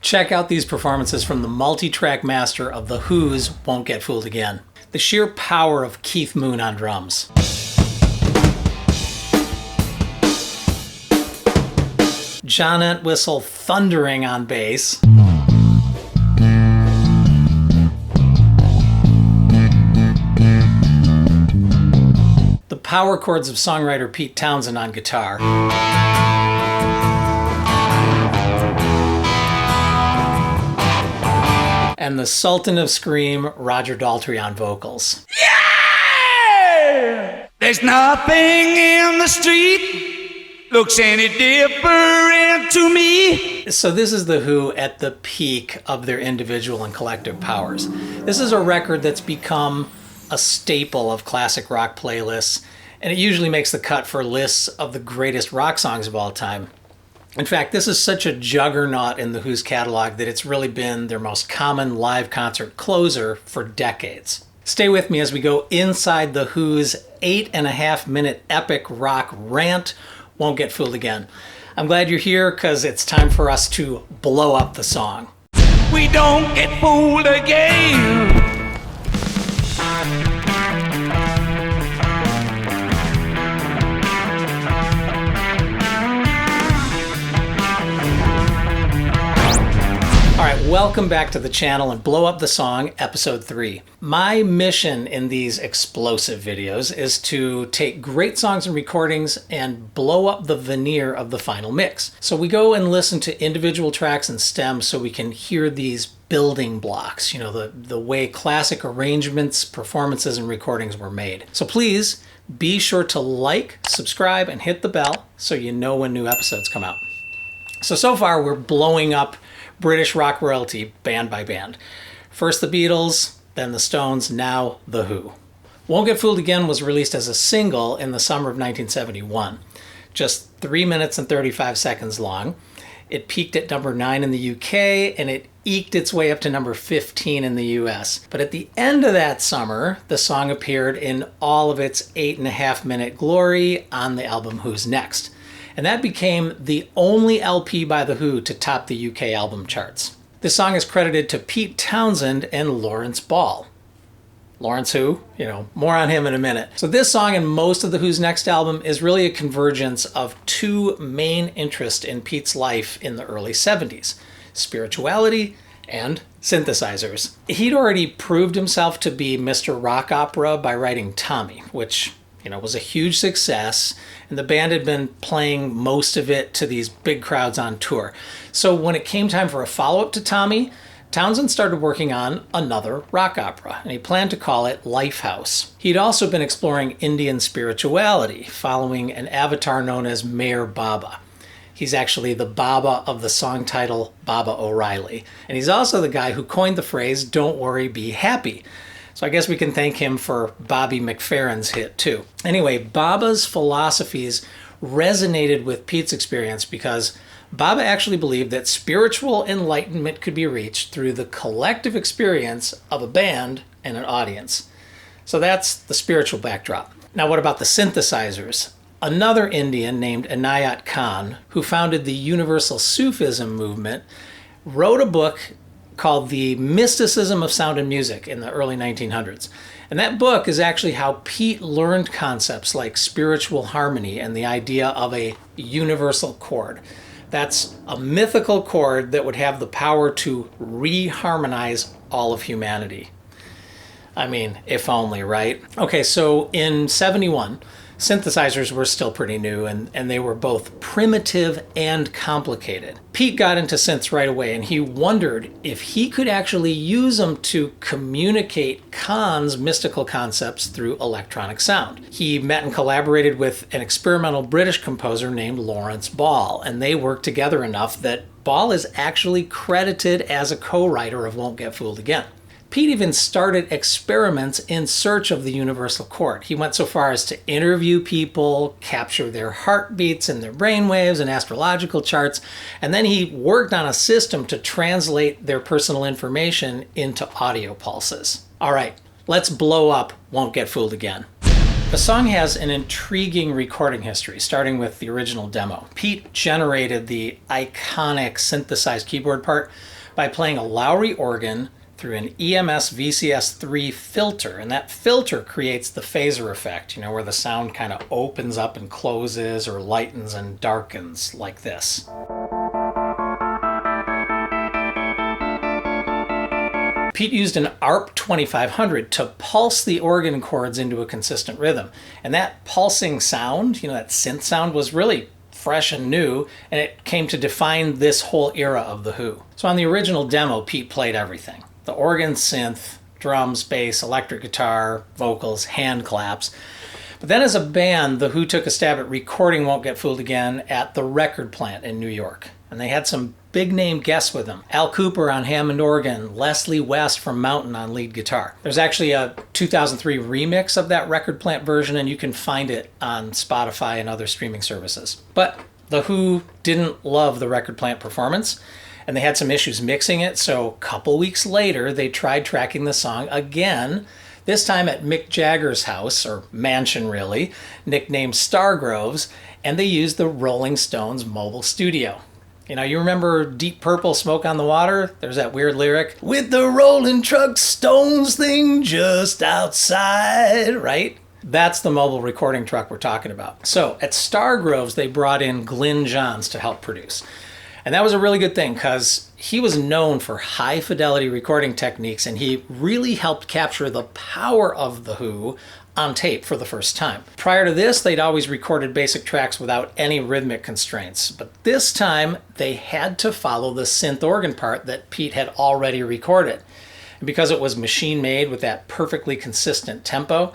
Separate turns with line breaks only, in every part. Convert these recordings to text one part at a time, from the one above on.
Check out these performances from the multi-track master of The Who's Won't Get Fooled Again. The sheer power of Keith Moon on drums. John Entwhistle thundering on bass. The power chords of songwriter Pete Townshend on guitar. And the Sultan of Scream, Roger Daltry on vocals.
Yeah! There's nothing in the street looks any different to me.
So this is The Who at the peak of their individual and collective powers. This is a record that's become a staple of classic rock playlists, and it usually makes the cut for lists of the greatest rock songs of all time. In fact, this is such a juggernaut in The Who's catalog that it's really been their most common live concert closer for decades. Stay with me as we go inside The Who's 8.5-minute epic rock rant, Won't Get Fooled Again. I'm glad you're here because it's time for us to blow up the song.
We don't get fooled again.
All right, welcome back to the channel and Blow Up the Song, episode 3. My mission in these explosive videos is to take great songs and recordings and blow up the veneer of the final mix. So we go and listen to individual tracks and stems so we can hear these building blocks, you know, the way classic arrangements, performances, and recordings were made. So please be sure to like, subscribe, and hit the bell so you know when new episodes come out. So far we're blowing up British rock royalty band by band. First the Beatles, then the Stones, now The Who. Won't Get Fooled Again was released as a single in the summer of 1971. Just 3 minutes and 35 seconds long. It peaked at number 9 in the UK, and it eked its way up to number 15 in the US. But at the end of that summer, the song appeared in all of its 8.5-minute glory on the album Who's Next. And that became the only LP by The Who to top the UK album charts. This song is credited to Pete Townshend and Lawrence Ball. Lawrence who? You know, more on him in a minute. So this song and most of The Who's next album is really a convergence of two main interests in Pete's life in the early 70s, spirituality and synthesizers. He'd already proved himself to be Mr. Rock Opera by writing Tommy, which was a huge success, and the band had been playing most of it to these big crowds on tour. So when it came time for a follow-up to Tommy, Townshend started working on another rock opera, and he planned to call it Lifehouse. He'd also been exploring Indian spirituality, following an avatar known as Mayor Baba. He's actually the Baba of the song title Baba O'Reilly, and he's also the guy who coined the phrase, "Don't worry, be happy." So I guess we can thank him for Bobby McFerrin's hit too. Anyway, Baba's philosophies resonated with Pete's experience because Baba actually believed that spiritual enlightenment could be reached through the collective experience of a band and an audience. So that's the spiritual backdrop. Now what about the synthesizers? Another Indian named Inayat Khan, who founded the Universal Sufism movement, wrote a book called The Mysticism of Sound and Music in the early 1900s. And that book is actually how Pete learned concepts like spiritual harmony and the idea of a universal chord. That's a mythical chord that would have the power to reharmonize all of humanity. I mean, if only, right? Okay, so in 71, synthesizers were still pretty new, and they were both primitive and complicated. Pete got into synths right away, and he wondered if he could actually use them to communicate Khan's mystical concepts through electronic sound. He met and collaborated with an experimental British composer named Lawrence Ball, and they worked together enough that Ball is actually credited as a co-writer of Won't Get Fooled Again. Pete even started experiments in search of the universal chord. He went so far as to interview people, capture their heartbeats and their brainwaves and astrological charts, and then he worked on a system to translate their personal information into audio pulses. All right, let's blow up Won't Get Fooled Again. The song has an intriguing recording history, starting with the original demo. Pete generated the iconic synthesized keyboard part by playing a Lowrey organ through an EMS VCS3 filter, and that filter creates the phaser effect, where the sound kind of opens up and closes or lightens and darkens like this. Pete used an ARP 2500 to pulse the organ chords into a consistent rhythm, and that pulsing sound, that synth sound, was really fresh and new, and it came to define this whole era of The Who. So on the original demo, Pete played everything. The organ, synth, drums, bass, electric guitar, vocals, hand claps. But then as a band, The Who took a stab at recording Won't Get Fooled Again at the record plant in New York. And they had some big-name guests with them. Al Cooper on Hammond organ, Leslie West from Mountain on lead guitar. There's actually a 2003 remix of that record plant version, and you can find it on Spotify and other streaming services. But The Who didn't love the record plant performance, and they had some issues mixing it, so a couple weeks later they tried tracking the song again, this time at Mick Jagger's house, or mansion really, nicknamed Stargroves, and they used the Rolling Stones mobile studio. You remember Deep Purple, Smoke on the Water? There's that weird lyric, with the rolling truck Stones thing just outside, right? That's the mobile recording truck we're talking about. So at Stargroves, they brought in Glyn Johns to help produce. And that was a really good thing because he was known for high fidelity recording techniques, and he really helped capture the power of The Who on tape for the first time. Prior to this, they'd always recorded basic tracks without any rhythmic constraints, but this time they had to follow the synth organ part that Pete had already recorded. And because it was machine made with that perfectly consistent tempo,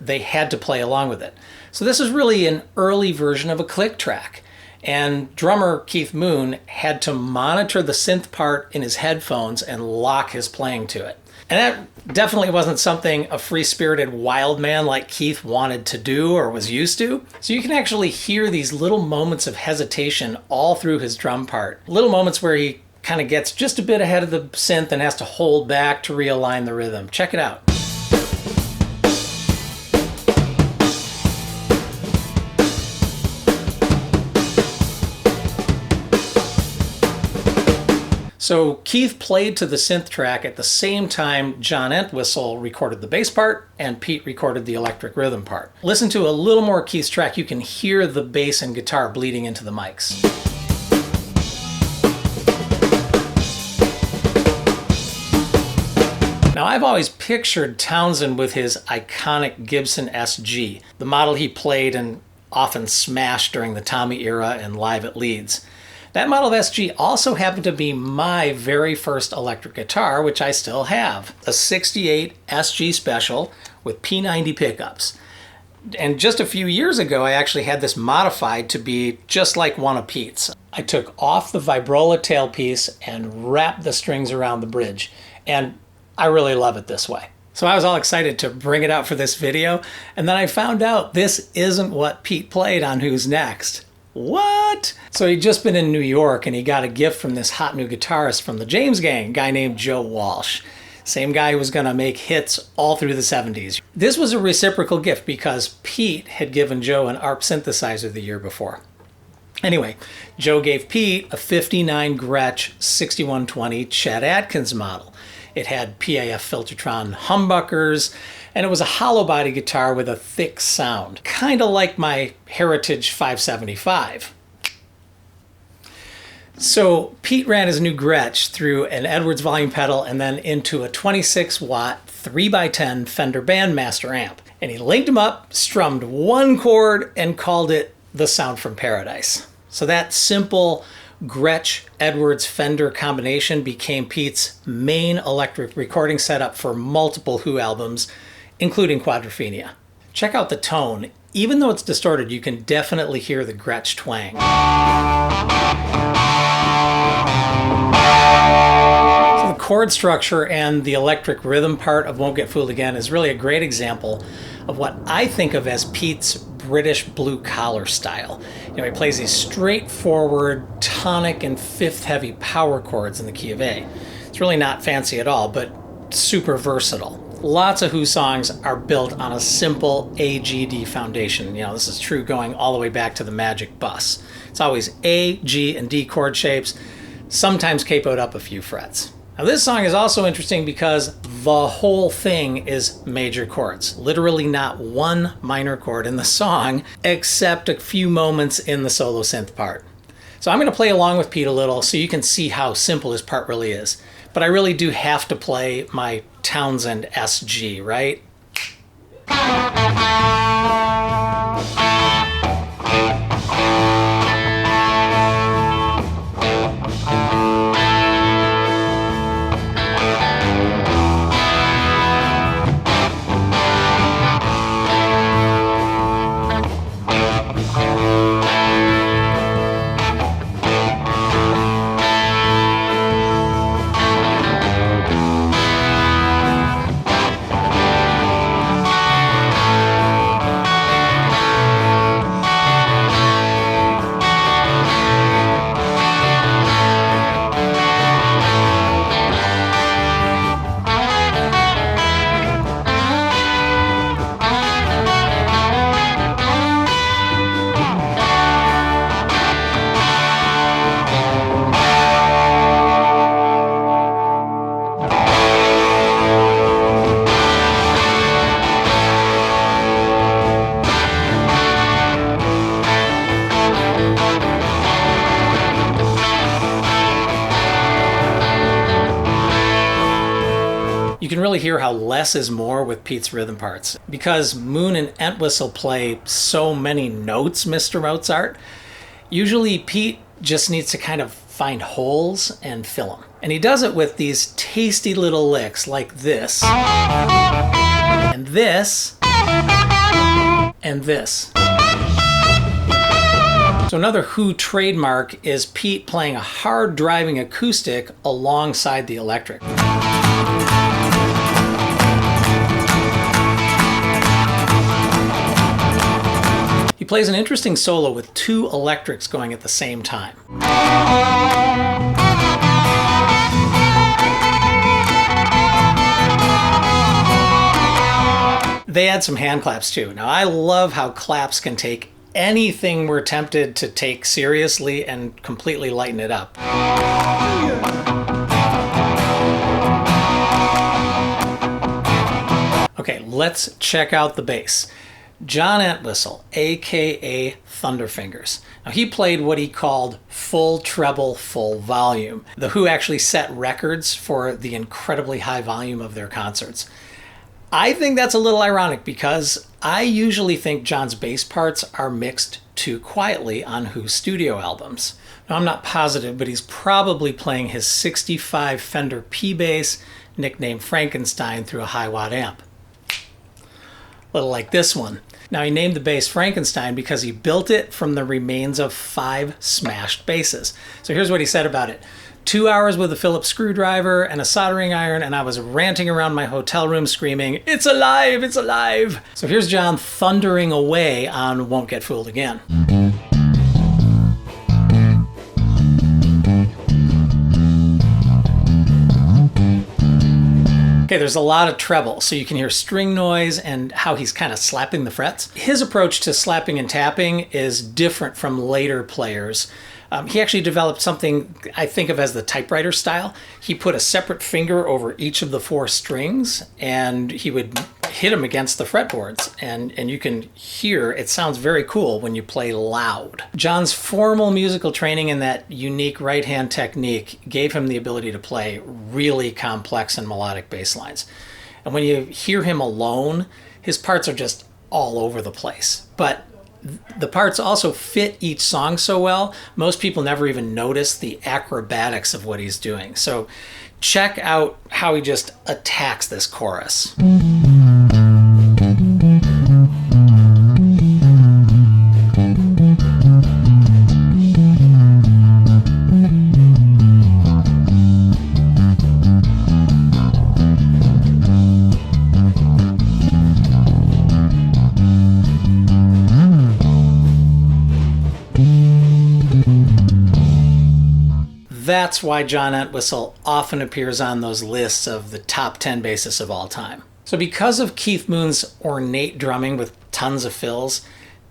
they had to play along with it. So this is really an early version of a click track. And drummer Keith Moon had to monitor the synth part in his headphones and lock his playing to it. And that definitely wasn't something a free-spirited wild man like Keith wanted to do or was used to. So you can actually hear these little moments of hesitation all through his drum part. Little moments where he kind of gets just a bit ahead of the synth and has to hold back to realign the rhythm. Check it out. So Keith played to the synth track at the same time John Entwhistle recorded the bass part and Pete recorded the electric rhythm part. Listen to a little more of Keith's track, you can hear the bass and guitar bleeding into the mics. Now I've always pictured Townshend with his iconic Gibson SG, the model he played and often smashed during the Tommy era and live at Leeds. That model of SG also happened to be my very first electric guitar, which I still have. A 68 SG Special with P90 pickups. And just a few years ago, I actually had this modified to be just like one of Pete's. I took off the vibrola tailpiece and wrapped the strings around the bridge. And I really love it this way. So I was all excited to bring it out for this video. And then I found out this isn't what Pete played on Who's Next. What? So he'd just been in New York and he got a gift from this hot new guitarist from the James Gang, a guy named Joe Walsh. Same guy who was going to make hits all through the 70s. This was a reciprocal gift because Pete had given Joe an ARP synthesizer the year before. Anyway, Joe gave Pete a 59 Gretsch 6120 Chet Atkins model. It had PAF Filtertron humbuckers, and it was a hollow body guitar with a thick sound, kind of like my Heritage 575. So Pete ran his new Gretsch through an Edwards volume pedal and then into a 26-watt 3x10 Fender Bandmaster amp. And he linked them up, strummed one chord, and called it the Sound from Paradise. So that simple Gretsch Edwards Fender combination became Pete's main electric recording setup for multiple Who albums, including Quadrophenia. Check out the tone. Even though it's distorted, you can definitely hear the Gretsch twang. So the chord structure and the electric rhythm part of Won't Get Fooled Again is really a great example of what I think of as Pete's British blue-collar style. He plays these straightforward, tonic and fifth heavy power chords in the key of A. It's really not fancy at all, but super versatile. Lots of Who songs are built on a simple A-G-D foundation. You know, this is true going all the way back to the Magic Bus. It's always A, G, and D chord shapes, sometimes capoed up a few frets. Now this song is also interesting because the whole thing is major chords. Literally not one minor chord in the song, except a few moments in the solo synth part. So I'm going to play along with Pete a little so you can see how simple his part really is. But I really do have to play my Townshend SG, right? You can really hear how less is more with Pete's rhythm parts. Because Moon and Entwhistle play so many notes, Mr. Mozart, usually Pete just needs to kind of find holes and fill them. And he does it with these tasty little licks like this, and this, and this. So another Who trademark is Pete playing a hard driving acoustic alongside the electric. He plays an interesting solo with two electrics going at the same time. They add some hand claps too. Now I love how claps can take anything we're tempted to take seriously and completely lighten it up. Okay, let's check out the bass. John Entwhistle, aka Thunderfingers. Now he played what he called full treble, full volume. The Who actually set records for the incredibly high volume of their concerts. I think that's a little ironic because I usually think John's bass parts are mixed too quietly on Who studio albums. Now I'm not positive, but he's probably playing his 65 Fender P bass, nicknamed Frankenstein, through a high watt amp. A little like this one. Now he named the bass Frankenstein because he built it from the remains of 5 smashed basses. So here's what he said about it. 2 hours with a Phillips screwdriver and a soldering iron, and I was ranting around my hotel room screaming, "It's alive! It's alive!" So here's John thundering away on Won't Get Fooled Again. Okay, there's a lot of treble, so you can hear string noise and how he's kind of slapping the frets. His approach to slapping and tapping is different from later players. He actually developed something I think of as the typewriter style. He put a separate finger over each of the 4 strings, and he would hit them against the fretboards. And you can hear, it sounds very cool when you play loud. John's formal musical training and that unique right-hand technique gave him the ability to play really complex and melodic bass lines. And when you hear him alone, his parts are just all over the place. But the parts also fit each song so well, most people never even notice the acrobatics of what he's doing. So check out how he just attacks this chorus. That's why John Entwhistle often appears on those lists of the top 10 bassists of all time. So because of Keith Moon's ornate drumming with tons of fills,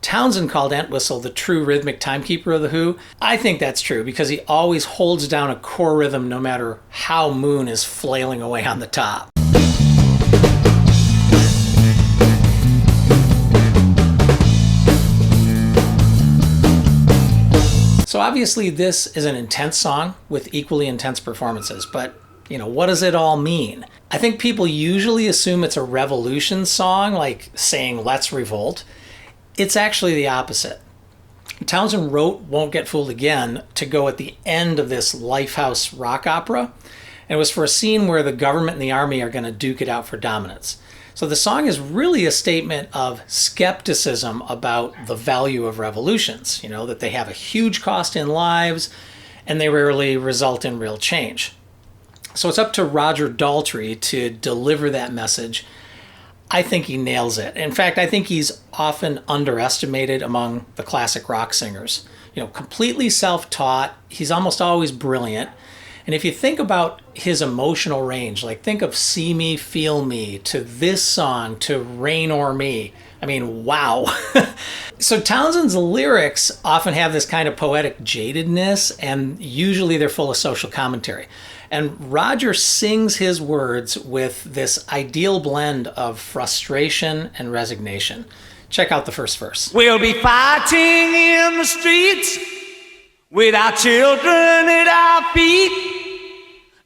Townshend called Entwhistle the true rhythmic timekeeper of The Who. I think that's true because he always holds down a core rhythm no matter how Moon is flailing away on the top. So obviously this is an intense song with equally intense performances, but what does it all mean? I think people usually assume it's a revolution song, like saying "Let's Revolt." It's actually the opposite. Townshend wrote Won't Get Fooled Again to go at the end of this Lifehouse rock opera, and it was for a scene where the government and the army are going to duke it out for dominance. So the song is really a statement of skepticism about the value of revolutions, that they have a huge cost in lives and they rarely result in real change. So it's up to Roger Daltry to deliver that message. I think he nails it. In fact, I think he's often underestimated among the classic rock singers. Completely self-taught, he's almost always brilliant. And if you think about his emotional range, like think of See Me, Feel Me, to this song, to Rain O'er Me. I mean, wow. So Townshend's lyrics often have this kind of poetic jadedness, and usually they're full of social commentary. And Roger sings his words with this ideal blend of frustration and resignation. Check out the first verse.
We'll be fighting in the streets with our children at our feet.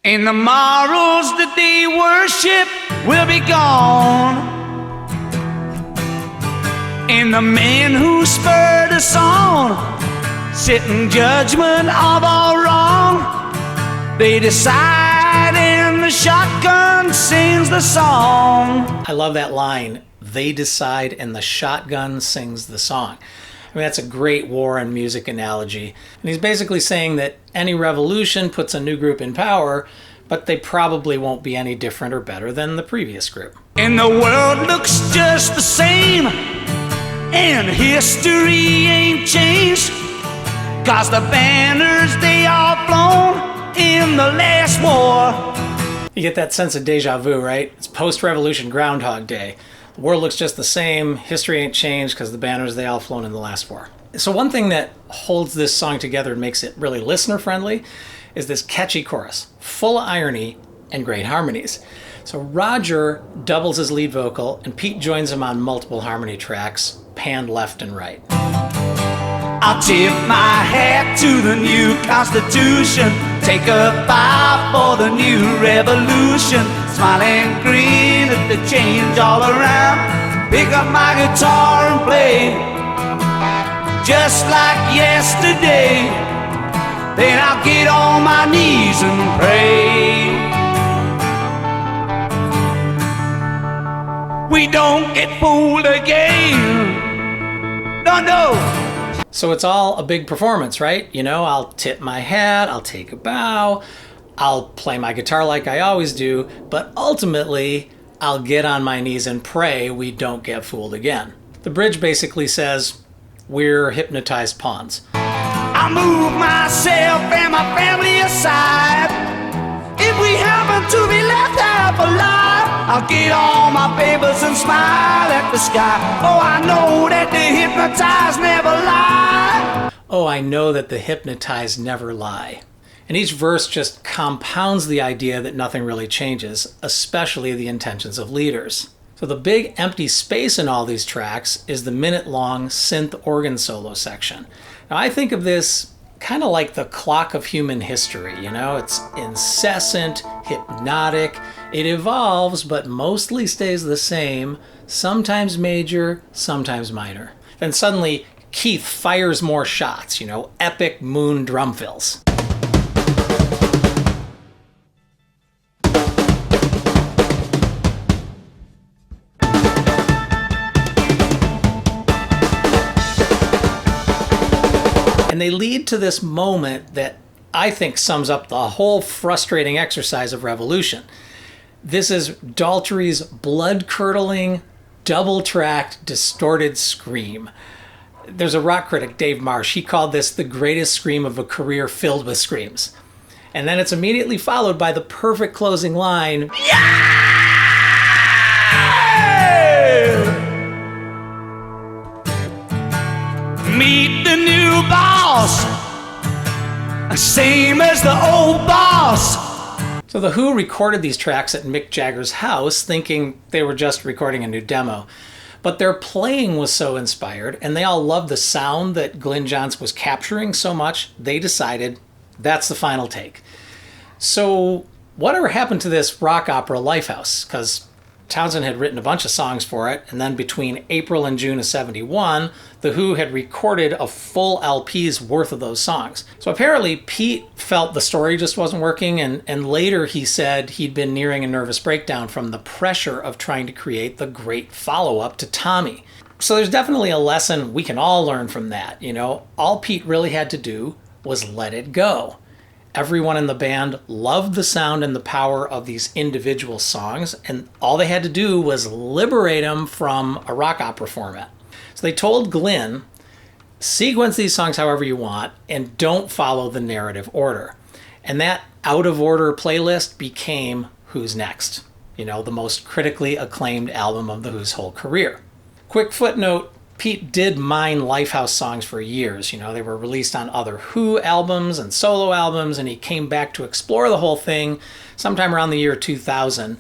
And the morals that they worship will be gone. And the men who spurred us on sit in judgment of all wrong. They decide and the shotgun sings the song.
I love that line. They decide and the shotgun sings the song. I mean, that's a great war and music analogy. And he's basically saying that any revolution puts a new group in power, but they probably won't be any different or better than the previous group.
And the world looks just the same, and history ain't changed, 'cause the banners, they are flown in the last war.
You get that sense of deja vu, right? It's post-revolution Groundhog Day. The world looks just the same, history ain't changed because the banners, they all flown in the last war. So one thing that holds this song together and makes it really listener-friendly is this catchy chorus, full of irony and great harmonies. So Roger doubles his lead vocal and Pete joins him on multiple harmony tracks, panned left and right.
I'll tip my hat to the new Constitution, take a bow for the new revolution, smile and grin at the change all around, pick up my guitar and play, just like yesterday, then I'll get on my knees and pray. We don't get fooled again, no.
So it's all a big performance, right? I'll tip my hat, I'll take a bow, I'll play my guitar like I always do, but ultimately, I'll get on my knees and pray we don't get fooled again. The bridge basically says, we're hypnotized pawns.
I move myself and my family aside. If we happen to be left half alive, I'll get all my papers and smile at the sky. Oh, I know that the hypnotized never lie.
Oh, I know that the hypnotized never lie. And each verse just compounds the idea that nothing really changes, especially the intentions of leaders. So the big empty space in all these tracks is the minute-long synth organ solo section. Now I think of this kind of like the clock of human history, It's incessant, hypnotic, it evolves, but mostly stays the same, sometimes major, sometimes minor. Then suddenly, Keith fires more shots, epic Moon drum fills. And they lead to this moment that I think sums up the whole frustrating exercise of revolution. This is Daltry's blood-curdling, double-tracked, distorted scream. There's a rock critic, Dave Marsh, he called this the greatest scream of a career filled with screams. And then it's immediately followed by the perfect closing line. Yeah!
boss, same as the old boss.
So The Who recorded these tracks at Mick Jagger's house thinking they were just recording a new demo. But their playing was so inspired, and they all loved the sound that Glyn Johns was capturing so much, they decided that's the final take. So whatever happened to this rock opera Lifehouse? Because Townshend had written a bunch of songs for it, and then between April and June of '71, The Who had recorded a full LP's worth of those songs. So apparently Pete felt the story just wasn't working, and later he said he'd been nearing a nervous breakdown from the pressure of trying to create the great follow-up to Tommy. So there's definitely a lesson we can all learn from that, you know? All Pete really had to do was let it go. Everyone in the band loved the sound and the power of these individual songs, and all they had to do was liberate them from a rock opera format. So they told Glyn, sequence these songs however you want, and don't follow the narrative order. And that out-of-order playlist became Who's Next, you know, the most critically acclaimed album of The Who's whole career. Quick footnote, Pete did mine Lifehouse songs for years. You know, they were released on other Who albums and solo albums, and he came back to explore the whole thing sometime around the year 2000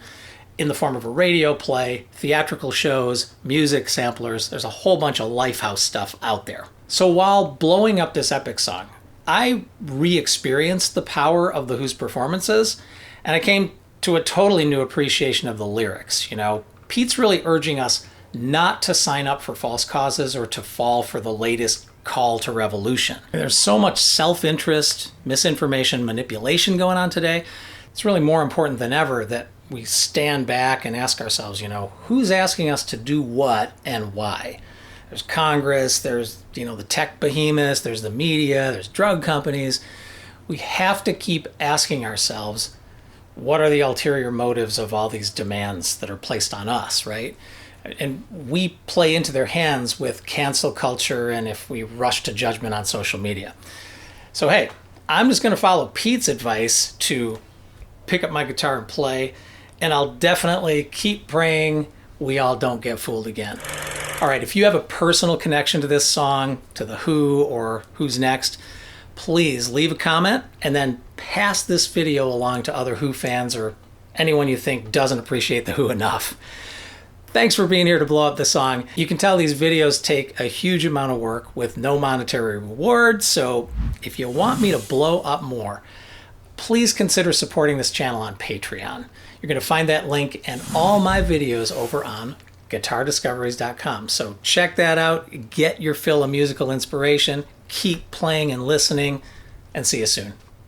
in the form of a radio play, theatrical shows, music samplers. There's a whole bunch of Lifehouse stuff out there. So while blowing up this epic song, I re-experienced the power of The Who's performances, and I came to a totally new appreciation of the lyrics. You know, Pete's really urging us not to sign up for false causes or to fall for the latest call to revolution. There's so much self-interest, misinformation, manipulation going on today. It's really more important than ever that we stand back and ask ourselves, you know, who's asking us to do what and why? There's Congress, there's, you know, the tech behemoths, there's the media, there's drug companies. We have to keep asking ourselves, what are the ulterior motives of all these demands that are placed on us, right? And we play into their hands with cancel culture and if we rush to judgment on social media. So hey, I'm just going to follow Pete's advice to pick up my guitar and play, and I'll definitely keep praying we all don't get fooled again. All right, if you have a personal connection to this song, to The Who or Who's Next, please leave a comment and then pass this video along to other Who fans or anyone you think doesn't appreciate The Who enough. Thanks for being here to blow up the song. You can tell these videos take a huge amount of work with no monetary reward, so if you want me to blow up more, please consider supporting this channel on Patreon. You're going to find that link and all my videos over on guitardiscoveries.com. So check that out, get your fill of musical inspiration, keep playing and listening, and see you soon.